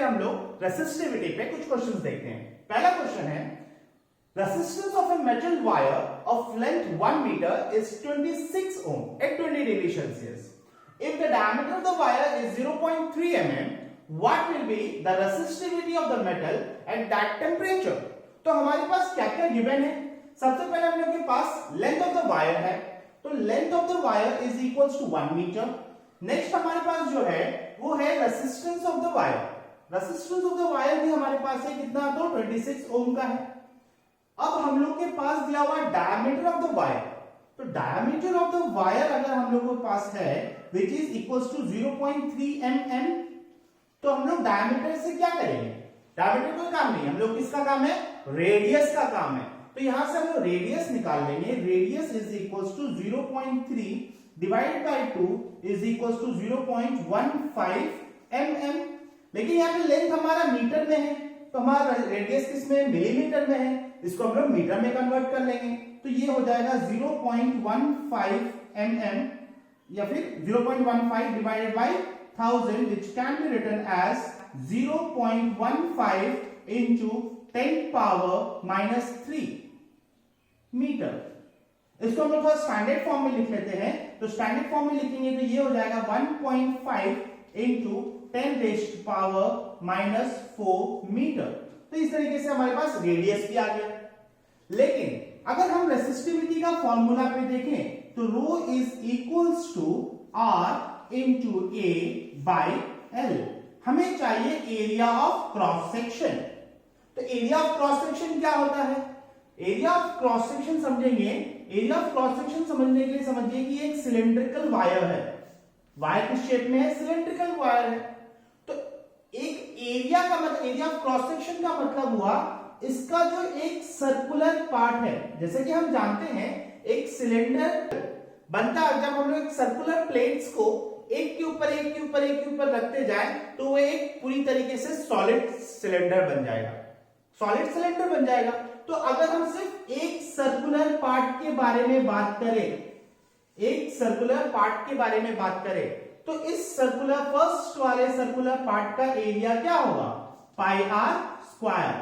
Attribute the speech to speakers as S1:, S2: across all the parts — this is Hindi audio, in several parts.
S1: हम लोग रेसिस्टिविटी पे कुछ क्वेश्चंस देखते हैं। पहला क्वेश्चन है, resistance of a metal wire of length 1 metre is 26 ohm at 20 degree Celsius. If the diameter of the wire is 0.3 mm, what will be the resistivity of the metal at that temperature? तो हमारे पास क्या क्या गिवन है? सबसे पहले हम लोग के पास लेंथ ऑफ द वायर है, तो length of the wire is equals to 1 मीटर। नेक्स्ट हमारे पास जो है वो है resistance of the wire. Resistance of the wire भी हमारे पास है कितना, तो 26 ओम का है। अब हम लोग के पास दिया हुआ डायमीटर ऑफ द वायर, तो डायमीटर ऑफ द वायर अगर हम लोग के पास है which is equals to 0.3 mm, तो हम लोग डायमीटर से क्या करेंगे? डायमीटर कोई काम नहीं, हम लोग किसका काम है? रेडियस का काम है। तो यहां से हम लोग रेडियस निकाल लेंगे। Radius is equals to 0.3 divided by 2 is equals to 0.15 mm। लेकिन यहाँ पे लेंथ हमारा मीटर में है, तो हमारा रेडियस किसमें? मिलीमीटर में है। इसको हम लोग मीटर में कन्वर्ट कर लेंगे, तो ये हो जाएगा 0.15 mm या फिर 0.15 divided by 1000 which can be written as 0.15 into 10 power minus 3 metre. इसको हम लोग थोड़ा स्टैंडर्ड फॉर्म में लिख लेते हैं, तो स्टैंडर्ड फॉर्म में लिखेंगे तो ये हो जाएगा 1.5 into 10 raised power minus 4 metre. तो इस तरीके से हमारे पास रेडियस भी आ गया। लेकिन अगर हम रेसिस्टिविटी का फॉर्मूला पे देखें तो rho is equals to r into A by l. हमें चाहिए एरिया ऑफ क्रॉस सेक्शन। तो एरिया ऑफ क्रॉस सेक्शन क्या होता है? एरिया ऑफ क्रॉस सेक्शन समझेंगे। एरिया ऑफ क्रॉस सेक्शन समझने के लिए समझिए कि एक सिलेंड्रिकल वायर है। वायर किस शेप में है? सिलेंड्रिकल वायर है। तो एक एरिया का मतलब, एरिया ऑफ क्रॉस सेक्शन का मतलब हुआ इसका जो एक सर्कुलर पार्ट है। जैसे कि हम जानते हैं एक सिलेंडर बनता है, जब हम लोग सर्कुलर प्लेट्स को एक के ऊपर एक के ऊपर एक के ऊपर रखते जाए तो वो एक पूरी तरीके से सॉलिड सिलेंडर बन जाएगा, सॉलिड सिलेंडर बन जाएगा। तो अगर हम सिर्फ एक सर्कुलर पार्ट के बारे में बात करें, एक सर्कुलर पार्ट के बारे में बात करें, तो इस सर्कुलर फर्स्ट वाले सर्कुलर पार्ट का एरिया क्या होगा? पाई आर स्क्वायर।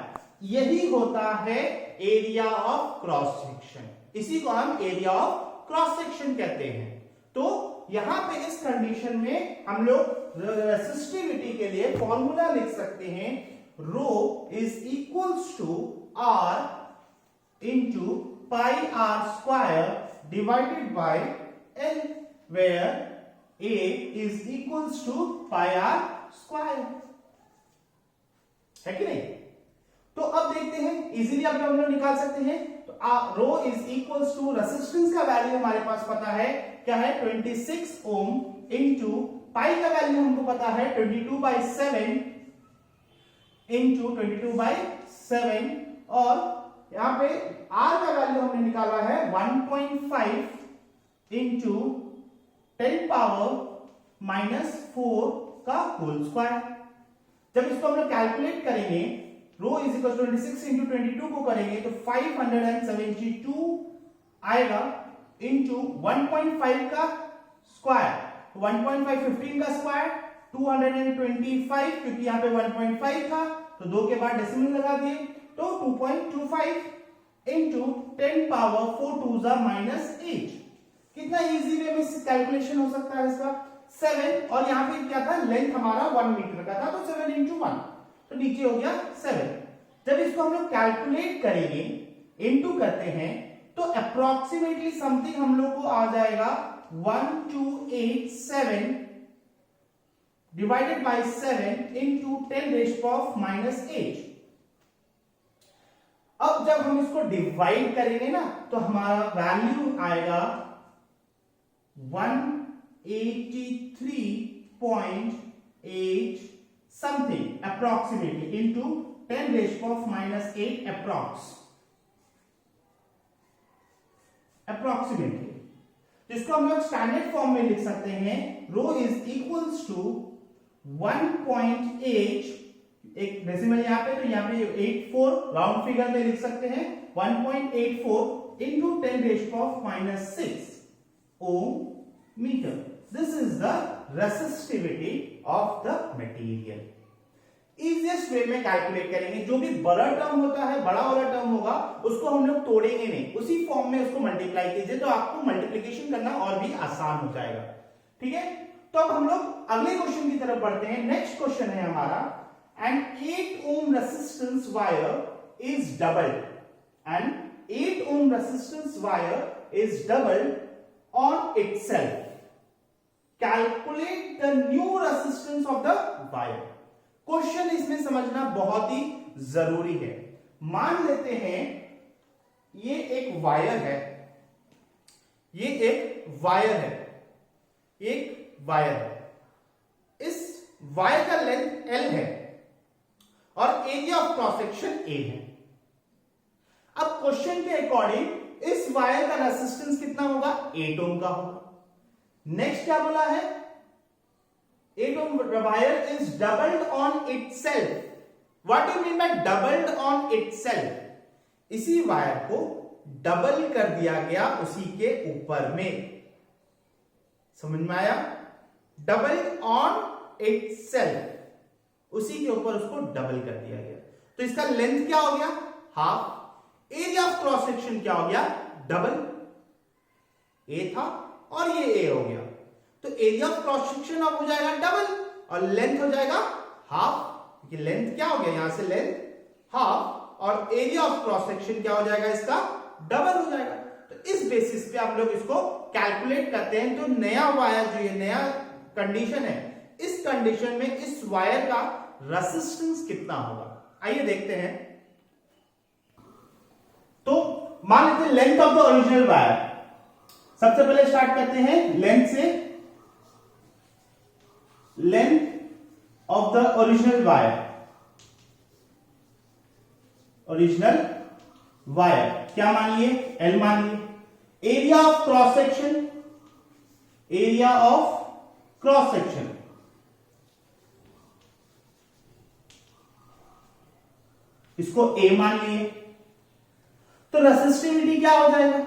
S1: यही होता है एरिया ऑफ क्रॉस सेक्शन। इसी को हम एरिया ऑफ क्रॉस सेक्शन कहते हैं। तो यहां पे इस कंडीशन में हम लोग रेसिस्टिविटी के लिए फॉर्मूला लिख सकते हैं, rho is equals to r into pi r square divided by l, where a is equals to pi r square. है कि नहीं? तो अब देखते हैं, इजीली अब हम लोग निकाल सकते हैं। तो rho is equals to resistance का वैल्यू हमारे पास पता है क्या है? 26 ओम इंटू पाई का वैल्यू हमको पता है 22/7 इंटू 22/7, और यहां पे आर का वैल्यू हमने निकाला है 1.5 इंटू 10 पावर माइनस 4 का होल स्क्वायर। जब इसको हम लोग कैलकुलेट करेंगे, रो इज इक्वल 26 इंटू 22 को करेंगे तो 572 आएगा इंटू 1.5 का स्क्वायर, 1.5 15 का स्क्वायर 225, क्योंकि यहाँ पे 1.5 था तो 2 के बाद डेसिमल लगा दिए, तो 2.25 इंटू 10 पावर 4 2 माइनस 8। कितना इजी वे में कैलकुलेशन हो सकता है इसका? 7, और यहाँ पे क्या था? लेंथ हमारा 1 मीटर का था, तो 7 इंटू 1, तो नीचे हो गया 7। जब इसको हम लोग कैलकुलेट करेंगे, इनटू करते हैं, तो अप्रोक्सीमेटली समथिंग हम लोग को आ जाएगा 1287 divided by 7 into 10 rays power minus 8। अब जब हम इसको डिवाइड करेंगे ना, तो हमारा वैल्यू आएगा 183.8 something approximately into 10 raised power minus 8 approximately। जिसको हम लोग स्टैंडर्ड फॉर्म में लिख सकते हैं, रो इज इक्वल्स टू 1.8, एक डेसिमल यहाँ पे, तो यहाँ पे 84 राउंड फिगर में लिख सकते हैं, 1.84 into 10 raised power minus 6 ohm meter। This is the resistivity of the material। Easiest way में कैलकुलेट करेंगे। जो भी बड़ा टर्म होता है, बड़ा वाला टर्म होगा, उसको हम लोग तोड़ेंगे नहीं, उसी फॉर्म में उसको मल्टीप्लाई कीजिए, तो आपको मल्टीप्लीकेशन करना और भी आसान हो जाएगा। ठीक है, तो अब हम लोग अगले क्वेश्चन की तरफ बढ़ते हैं। नेक्स्ट क्वेश्चन है हमारा, an 8 ohm resistance wire is doubled, an 8 ohm resistance wire is doubled on itself, calculate the new resistance of the wire. Question इसमें समझना बहुत ही जरूरी है। मान लेते हैं ये एक वायर है, ये एक वायर है, एक वायर है, इस वायर का लेंथ L है और area of cross section A है। अब क्वेश्चन के अकॉर्डिंग इस वायर का रेसिस्टेंस कितना होगा? 8 ओम का होगा। नेक्स्ट क्या बोला है? 8 ohm wire is doubled on itself. What do you mean by doubled on itself? इसी वायर को डबल कर दिया गया उसी के ऊपर में, समझ में आया? डबल ऑन itself, उसी के ऊपर उसको डबल कर दिया गया, तो इसका लेंथ क्या हो गया? Half. Area of cross section क्या हो गया? डबल। ए था और ये ए हो गया, तो एरिया ऑफ क्रॉस सेक्शन अब हो जाएगा डबल और लेंथ हो जाएगा हाफ, क्योंकि लेंथ क्या हो गया? यहां से लेंथ हाफ और एरिया ऑफ क्रॉस सेक्शन क्या हो जाएगा? इसका डबल हो जाएगा। तो इस बेसिस पे हम लोग इसको कैलकुलेट करते हैं। तो नया वायर जो ये नया कंडीशन है, इस कंडीशन में इस वायर का रेसिस्टेंस कितना होगा? आइए देखते हैं। तो मान लेते हैं length of the original wire. सबसे पहले स्टार्ट करते हैं लेंथ से। Length of the original wire, original wire क्या मान लिए? L मान लिए। Area of cross section, area of cross section इसको A मान लिए। तो रेसिस्टिविटी क्या हो जाएगा?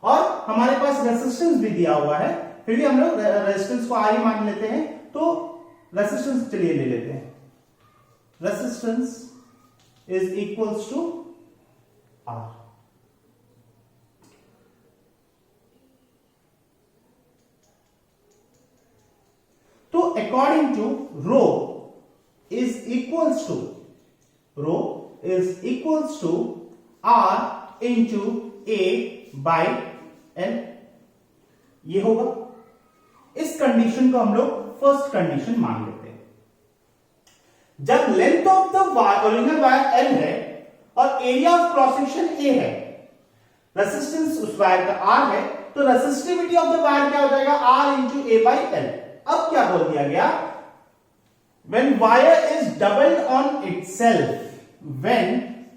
S1: और हमारे पास रेसिस्टेंस भी दिया हुआ है, फिर भी हम लोग रेजिस्टेंस को R ही मान लेते हैं। तो रेसिस्टेंस चलिए ले लेते हैं। Resistance is equals to R। तो according to rho is equals to R into A by L, ये होगा। इस कंडीशन को हम लोग फर्स्ट कंडीशन मान लेते हैं। जब length of the original wire L है और area of cross section A है, रेसिस्टेंस उस वायर का R है, तो रेसिस्टिविटी ऑफ द वायर क्या हो जाएगा? R into A by L। अब क्या बोल दिया गया? when wire is doubled on itself, when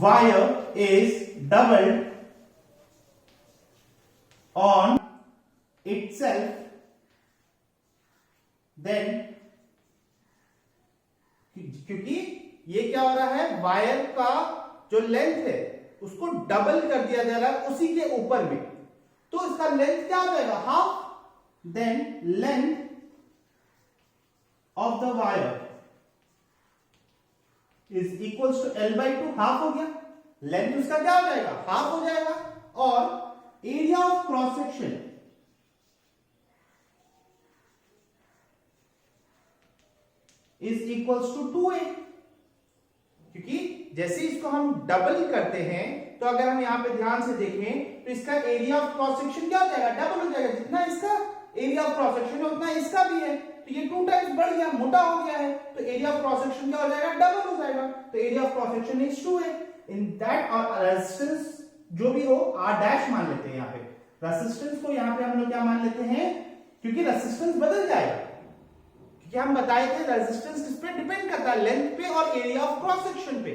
S1: wire is doubled on itself, then क्योंकि ये क्या हो रहा है? वायर का जो लेंथ है उसको डबल कर दिया जा रहा है उसी के ऊपर में, तो इसका लेंथ क्या हो जाएगा? Half. Then length of the wire is equals to L by 2, half हो गया। लेंथ उसका क्या हो जाएगा? हाफ हो जाएगा। और area of cross section is equals to 2A, क्योंकि जैसे इसको हम डबल करते हैं, तो अगर हम यहां पे ध्यान से देखें तो इसका एरिया ऑफ क्रॉस सेक्शन क्या हो जाएगा? डबल हो जाएगा। जितना इसका एरिया ऑफ क्रॉस सेक्शन है उतना इसका भी है, तो ये 2 टाइम्स बढ़ गया, मोटा हो गया है, तो एरिया ऑफ क्रॉस सेक्शन क्या हो जाएगा? डबल हो जाएगा। तो area of cross section is 2A। In that और रेजिस्टेंस जो भी हो R डैश मान लेते हैं। यहाँ पे रेजिस्टेंस को यहाँ पे हम लोग क्या मान लेते हैं? क्योंकि रेजिस्टेंस बदल जाएगा, क्योंकि हम बताए थे रेजिस्टेंस किस पे डिपेंड करता है? लेंथ पे और एरिया ऑफ क्रॉस सेक्शन पे।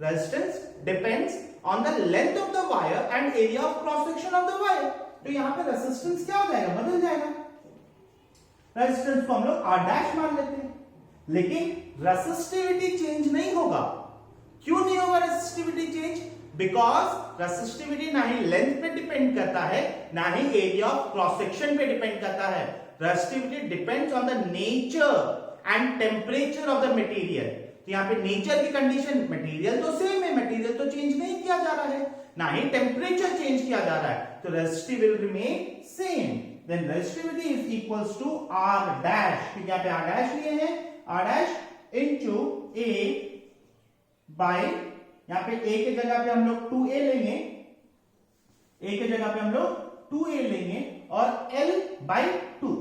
S1: Resistance depends on the length of the wire and area of cross section of the wire. तो यहां पे रेजिस्टेंस क्या हो जाएगा? बदल जाएगा। रेजिस्टेंस को हम लोग R डैश मान लेते हैं, लेकिन रेसिस्टिविटी चेंज नहीं होगा। क्यों नहीं होगा रेसिस्टिविटी चेंज? बिकॉज रेसिस्टिविटी ना ही लेंथ पे डिपेंड करता है, ना ही एरिया ऑफ क्रॉस सेक्शन पे डिपेंड करता है। Resistivity depends on the nature and temperature of the material. तो यहाँ पे नेचर की कंडीशन, मटेरियल तो सेम है, मटेरियल तो चेंज नहीं किया जा रहा है, ना ही टेम्परेचर चेंज किया जा रहा है, तो resistivity will remain same. Then resistivity is equals to R dash, यहाँ पे आर डैश लिए हैं, R dash into A by, यहाँ पे ए के जगह पे हम लोग 2a लेंगे, ए के जगह पे हम लोग 2a लेंगे और l बाय 2,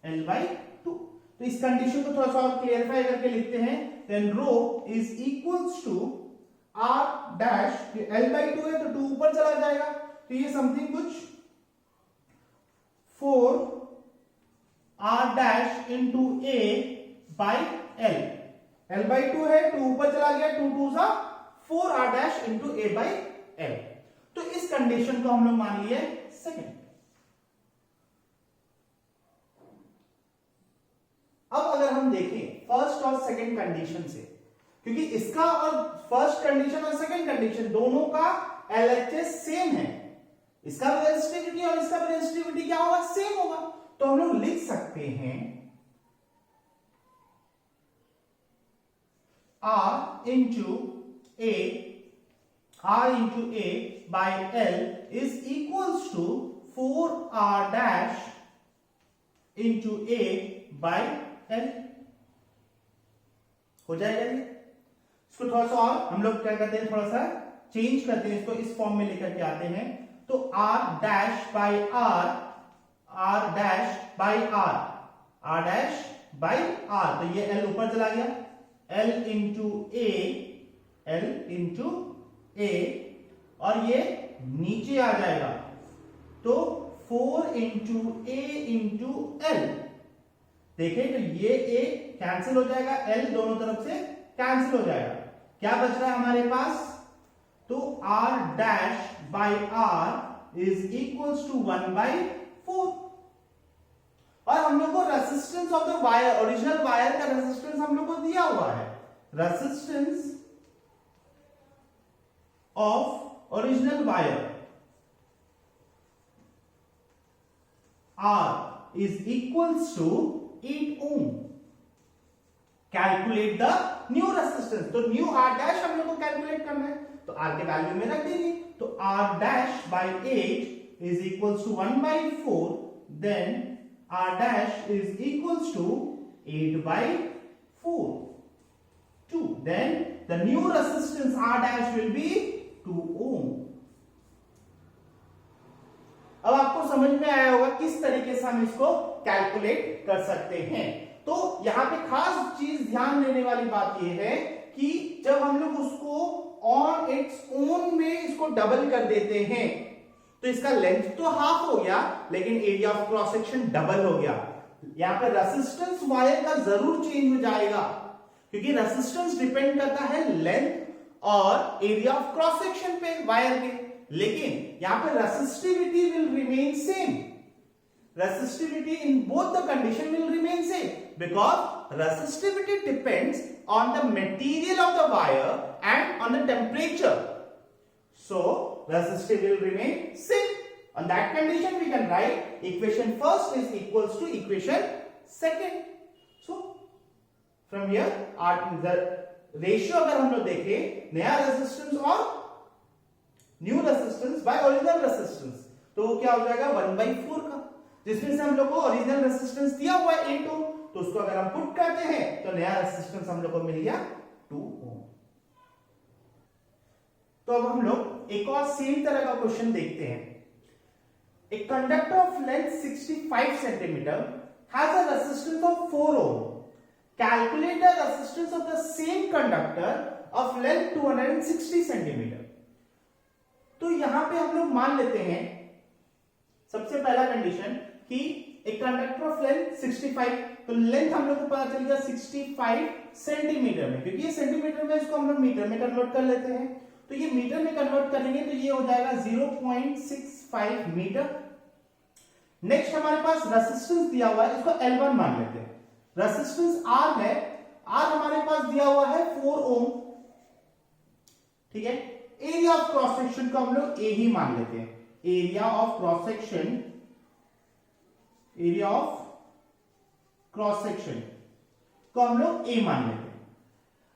S1: l बाय 2। तो इस कंडीशन को थोड़ा सा और क्लियरिफाई करके लिखते हैं, then rho is equals to R dash, l by 2 है तो 2 ऊपर चला जाएगा, तो ये समथिंग कुछ 4 R dash into a by l, l by 2 है, 2 ऊपर चला गया, 2 2 सा 4 R dash into a by l। तो इस कंडीशन को हम लोग मान लिए सेकेंड। अब अगर हम देखें फर्स्ट और सेकेंड कंडीशन से, क्योंकि इसका और फर्स्ट कंडीशन और सेकेंड कंडीशन दोनों का LHS सेम है, इसका रेजिस्टिविटी और इसका रेजिस्टिविटी क्या होगा, सेम होगा, तो हम लोग लिख सकते हैं R into A by L is equals to 4R dash into A by L। हो जाएगा ये। इसको थोड़ा सा और हम लोग क्या करते हैं, थोड़ा सा चेंज करते हैं, इसको इस फॉर्म में लेकर के आते हैं, तो R dash by R, R dash by R, R dash by R, तो ये L ऊपर चला गया, L into A, L into A, और ये नीचे आ जाएगा, तो 4 into A into L। देखें तो ये A कैंसिल हो जाएगा, L दोनों तरफ से कैंसिल हो जाएगा, क्या बच रहा है हमारे पास, तो R dash by R is equals to 1 by 4। और हम लोग को resistance of the wire, original wire का रेसिस्टेंस हम लोग को दिया हुआ है, resistance of original wire R is equals to 8 ohm। Calculate the new resistance, तो न्यू R डैश हम लोग को कैलकुलेट करना है, तो R के वैल्यू में रख देंगे, तो R dash by 8 is equals to 1 by 4, then R dash is equals to 8 by 4, 2, then the new resistance R dash will be 2 ohm। अब आपको समझ में आया होगा किस तरीके से हम इसको कैलकुलेट कर सकते हैं। तो यहां पे खास चीज ध्यान देने वाली बात यह है कि जब हम लोग उसको ऑन इट्स ओन में इसको डबल कर देते हैं, तो इसका लेंथ तो हाफ हो गया, लेकिन area of cross section double हो गया। यहां पे रेसिस्टेंस वायर का जरूर चेंज हो जाएगा, क्योंकि रेसिस्टेंस डिपेंड करता है लेंथ और एरिया ऑफ क्रॉस सेक्शन पे वायर के, लेकिन यहां पे resistivity will remain same. Resistivity in both the condition will remain same, because resistivity depends on the material of the wire and on the temperature. So resistivity will remain same. On that condition we can write equation first is equals to equation second. So from here the ratio अगर हम लोग देखें नया रेजिस्टेंस और new resistance bye original resistance, तो वो क्या हो जाएगा 1/4 का, जिसमें से हम लोग को ओरिजिनल रेजिस्टेंस दिया हुआ है 8 ओम, तो उसको अगर हम पुट करते हैं तो नया रेजिस्टेंस हम लोग को मिल गया 2 ओम। तो अब हम लोग एक और सेम तरह का क्वेश्चन देखते हैं। A conductor of length 65 centimeter has a resistance of 4 ohm. Calculate the resistance of the same conductor of length 260 centimeter. तो यहां पे हम लोग मान लेते हैं सबसे पहला कंडीशन कि एक कंडक्टर ऑफ लेंथ 65, तो लेंथ हम लोग को पता चल गया 65 सेंटीमीटर में, क्योंकि ये सेंटीमीटर में इसको हम लोग मीटर में कन्वर्ट कर लेते हैं, तो ये मीटर में कन्वर्ट करेंगे तो ये हो जाएगा 0.65 मीटर। नेक्स्ट हमारे पास रेजिस्टेंस दिया हुआ है, इसको L1 मान लेते हैं। रेजिस्टेंस R है, R हमारे पास दिया हुआ है 4 ओम, ठीक है। एरिया ऑफ क्रॉस सेक्शन को हम लोग A ही मान लेते हैं, area of cross section, area of cross section तो हम लोग ए मान लेते हैं।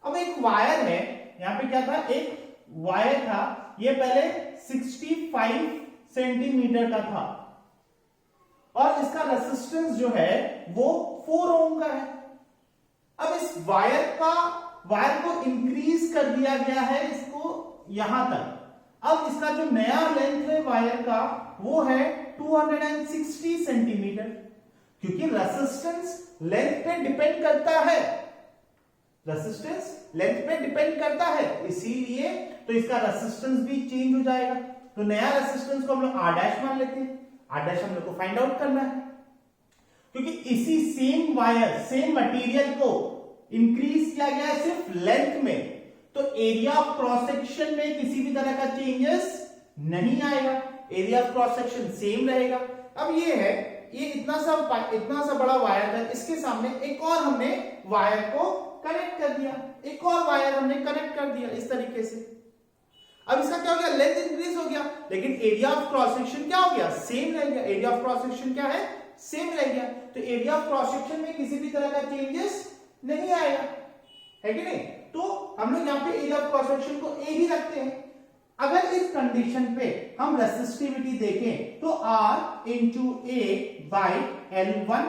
S1: अब एक वायर है, यहां पे क्या था, एक वायर था, ये पहले 65 सेंटीमीटर का था और इसका रेसिस्टेंस जो है वो 4 ओम का है। अब इस वायर को इंक्रीज कर दिया गया है इसको यहां तक। अब इसका जो नया लेंथ है वायर का वो है 260 सेंटीमीटर, क्योंकि रेसिस्टेंस लेंथ पे डिपेंड करता है, रेसिस्टेंस लेंथ पे डिपेंड करता है, इसीलिए तो इसका रेसिस्टेंस भी चेंज हो जाएगा। तो नया रेसिस्टेंस को हम लोग R डैश मान लेते हैं। R डैश हम लोग को फाइंड आउट करना है, क्योंकि इसी सेम वायर सेम मटेरियल को इंक्रीज किया गया है सिर्फ लेंथ में, तो एरिया ऑफ क्रॉस सेक्शन में किसी भी तरह का चेंजेस नहीं आएगा, area of cross section same रहेगा। अब ये है, ये इतना सा बड़ा वायर है, इसके सामने एक और हमने वायर को कनेक्ट कर दिया, एक और वायर हमने कनेक्ट कर दिया इस तरीके से। अब इसका क्या हो गया, लेंथ इंक्रीज हो गया, लेकिन एरिया ऑफ क्रॉस सेक्शन क्या हो गया, सेम रह गया। एरिया ऑफ क्रॉस सेक्शन क्या है, सेम रह गया। तो एरिया ऑफ क्रॉस सेक्शन में किसी भी तरह का चेंजेस नहीं आएगा, है कि नहीं। तो हम लोग यहाँ पे एरिया ऑफ क्रॉस सेक्शन को ए ही रखते हैं। अगर इस कंडीशन पे हम रेसिस्टिविटी देखें तो R into A by L1,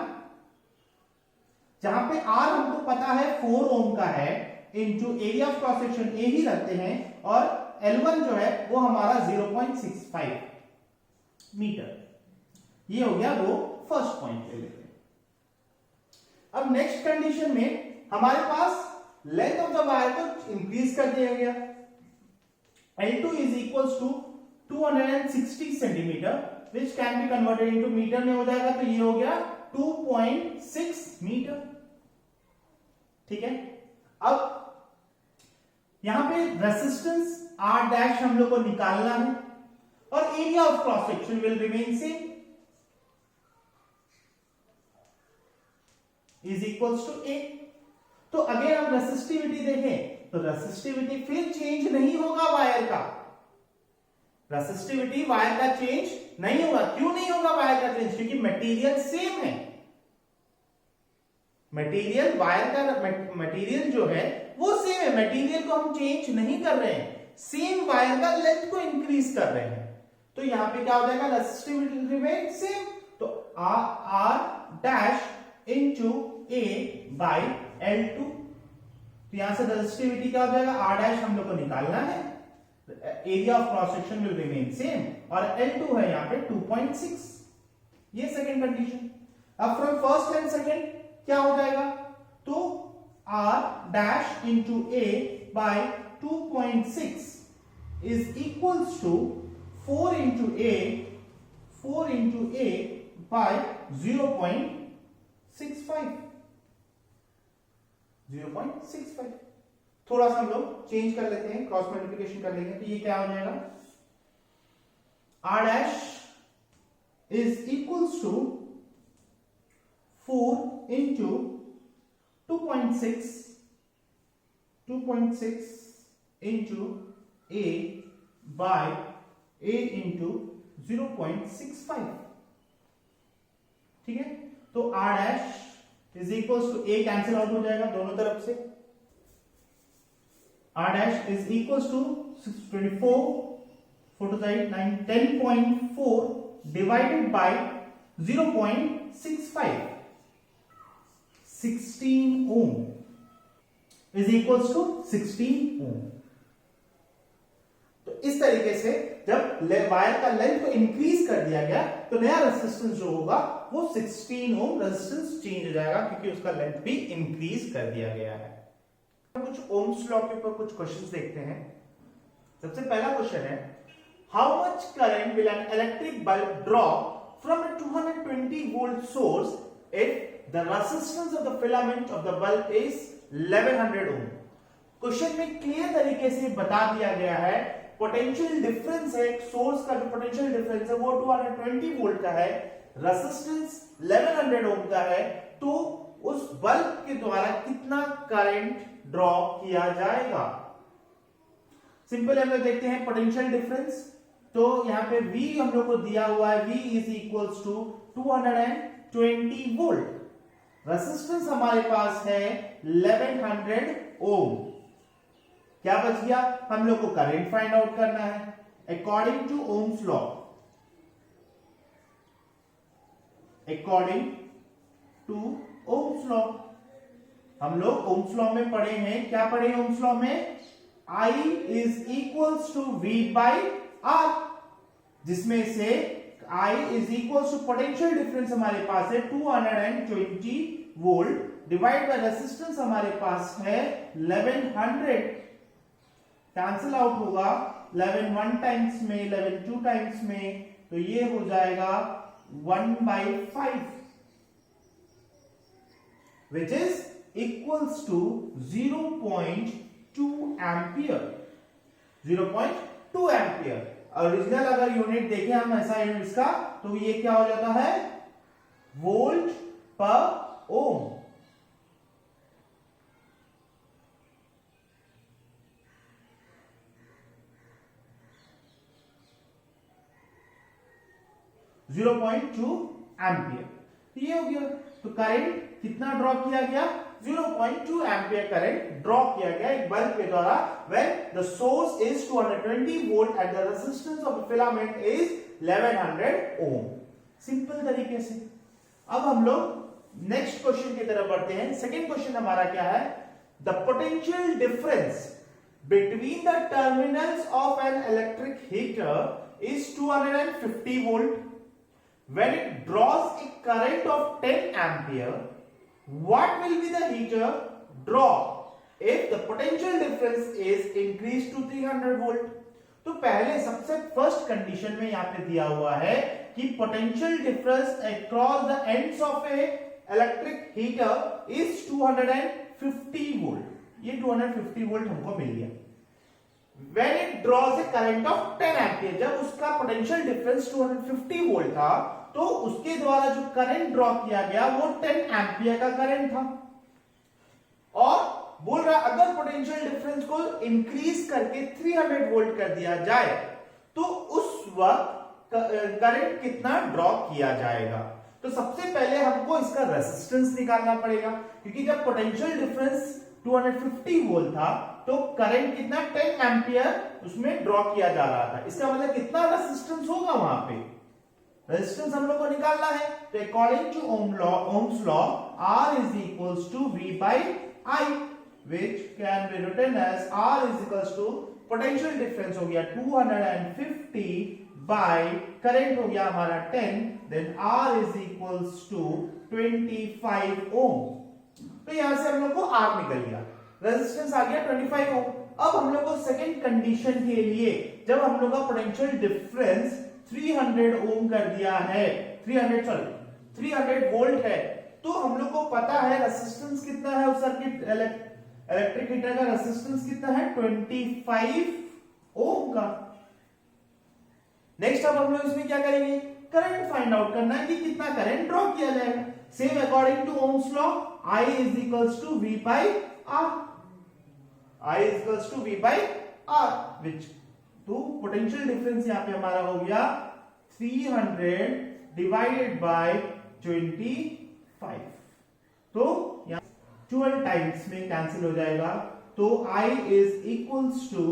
S1: जहां पे R हमको पता है 4 ओम का है, into area of cross section a ही रखते हैं, और L1 जो है वो हमारा 0.65 मीटर। ये हो गया वो फर्स्ट पॉइंट ले लेते हैं। अब नेक्स्ट कंडीशन में हमारे पास लेंथ ऑफ द वायर को इंक्रीज कर दिया गया, L2 is equals to 260 centimetre, which can be converted into metre में हो जाएगा, तो ये हो गया 2.6 मीटर। ठीक है, अब यहां पे रेसिस्टेंस R डैश हम लोग को निकालना है और area of cross section will remain same, is equals to a. तो अगर हम रेसिस्टिविटी देखें तो रेसिस्टिविटी फिर चेंज नहीं होगा वायर का, रेसिस्टिविटी वायर का चेंज नहीं होगा। क्यों नहीं होगा वायर का चेंज, क्योंकि मटेरियल सेम है। मटेरियल वायर का मटेरियल जो है वो सेम है, मटेरियल को हम चेंज नहीं कर रहे हैं, सेम वायर का लेंथ को इंक्रीज कर रहे हैं। तो यहां पे क्या हो जाएगा, रेसिस्टिविटी रिमेन सेम, तो R dash into A by L2। तो यहां से रेसिस्टिविटी क्या हो जाएगा, R डैश हम लोग को निकालना है, area of cross section will remain same, और L2 है यहां पे 2.6। ये सेकंड कंडीशन। अब फ्रॉम फर्स्ट एंड सेकंड क्या हो जाएगा, तो R dash into A by 2.6 is equals to 4 into A by 0.65। थोड़ा सा हम लोग चेंज कर लेते हैं, क्रॉस मल्टीप्लिकेशन कर लेंगे, तो ये क्या हो जाएगा, R dash is equals to 4 into 2.6 into A by A into 0.65। ठीक है, तो R dash is equals to A cancel out हो जाएगा दोनों तरफ से, R dash is equals to 624 4 to the 9 10.4 divided by 0.65 16 ohm is equals to 16 ohm। तो इस तरीके से जब वायर का लेंथ को इंक्रीज कर दिया गया तो नया रेजिस्टेंस जो होगा वो 16 ओम रेजिस्टेंस चेंज हो जाएगा, क्योंकि उसका लेंथ भी इंक्रीज कर दिया गया है। कुछ ओम्स लॉ के ऊपर कुछ क्वेश्चंस देखते हैं। सबसे पहला क्वेश्चन है, how much current will an electric bulb draw from a 220 volt source if the resistance of the filament of the bulb is 1100 ohm. Question में क्लियर तरीके से बता दिया गया है, पोटेंशियल डिफरेंस है, सोर्स का जो पोटेंशियल डिफरेंस है वो 220 वोल्ट का है, रेजिस्टेंस 1100 ओम का है, तो उस बल्ब के द्वारा कितना करंट ड्रॉ किया जाएगा। सिंपल हम लोग देखते हैं पोटेंशियल डिफरेंस, तो यहां पे V हम लोग को दिया हुआ है, V is equals to 220 volt. Resistance हमारे पास है 1100 ओम। क्या बच गया, हम लोग को करंट फाइंड आउट करना है according to Ohm's law. According to Ohm's law, हम लोग ओम्स लॉ में पढ़े हैं, क्या पढ़े ओम्स लॉ में, I is equals to V by R, जिसमें से I is equals to potential difference हमारे पास है 220 वोल्ट डिवाइड बाय रेजिस्टेंस हमारे पास है 1100, कैंसिल आउट होगा 11 वन टाइम्स में 11 टू टाइम्स में, तो ये हो जाएगा 1/5 which is equals to 0.2 ampere. 0.2 ampere. Original अगर यूनिट देखें हम ऐसा यूनिट इसका, तो ये क्या हो जाता है, वोल्ट पर ओम। जीरो पॉइंट टू एम्पियर ये हो गया। तो करंट कितना ड्रॉ किया गया, 0.2 एम्पियर करंट ड्रॉ किया गया एक बल्ब के द्वारा when the source is 220 volt and the resistance of the filament is 1100 ohm। Simple तरीके से। अब हम लोग नेक्स्ट क्वेश्चन की तरफ बढ़ते हैं। सेकंड क्वेश्चन हमारा क्या है, the potential difference between the terminals of an electric heater is 250 volt when it draws a current of 10 ampere, what will be the heater draw if the potential difference is increased to 300 volt। तो पहले सबसे फर्स्ट कंडीशन में यहां पे दिया हुआ है कि potential difference across the ends of A electric heater is 250 volt. ये 250 वोल्ट हमको मिल गया। When it draws a current of 10 ampere, जब उसका पोटेंशियल डिफरेंस 250 वोल्ट था, तो उसके द्वारा जो करंट ड्रॉ किया गया वो 10 एम्पियर का करंट था। और बोल रहा अगर पोटेंशियल डिफरेंस को इंक्रीज करके 300 वोल्ट कर दिया जाए तो उस वक्त करंट कितना ड्रॉ किया जाएगा। तो सबसे पहले हमको इसका रेजिस्टेंस निकालना पड़ेगा, क्योंकि जब पोटेंशियल डिफरेंस 250 वोल्ट था तो करंट कितना 10 एम्पियर उसमें ड्रॉ किया जा रहा था। इसका मतलब कितना रेजिस्टेंस होगा वहां पे, रेजिस्टेंस हम लोग को निकालना है। तो according to Ohm's law R is equals to V by I which can be written as R is equals to potential difference हो गया 250 बाय करंट हो गया हमारा 10, then R is equals to 25 ohm. तो यहां से हम लोग को R निकल गया, रेजिस्टेंस आ गया 25 ओम। अब हम लोग को सेकंड कंडीशन के लिए, जब हम लोग का पोटेंशियल डिफरेंस 300 ओम कर दिया है, 300 वोल्ट है, तो हम लोग को पता है रेजिस्टेंस कितना है उस सर्किट इलेक्ट्रिक हीटर का रेजिस्टेंस कितना है 25 ओम का। नेक्स्ट अब हम लोग इसमें क्या करेंगे, करंट फाइंड आउट करना है कि कितना करंट ड्रॉ किया जाएगा। Same according to Ohm's law I is equals to V by R, I is equals to V by R which, तो पोटेंशियल डिफरेंस यहां पे हमारा हो गया 300 डिवाइडेड बाय 25, तो यहां 12 टाइम्स में कैंसिल हो जाएगा, तो I is equals to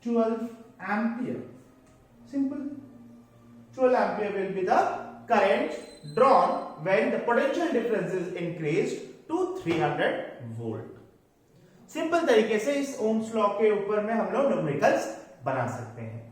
S1: 12 ampere. Simple, 12 ampere will be the current drawn when the potential difference is increased to 300 volt. Simple तरीके से इस ओम्स लॉ के ऊपर में हम लोग न्यूमेरिकल्स बना सकते हैं।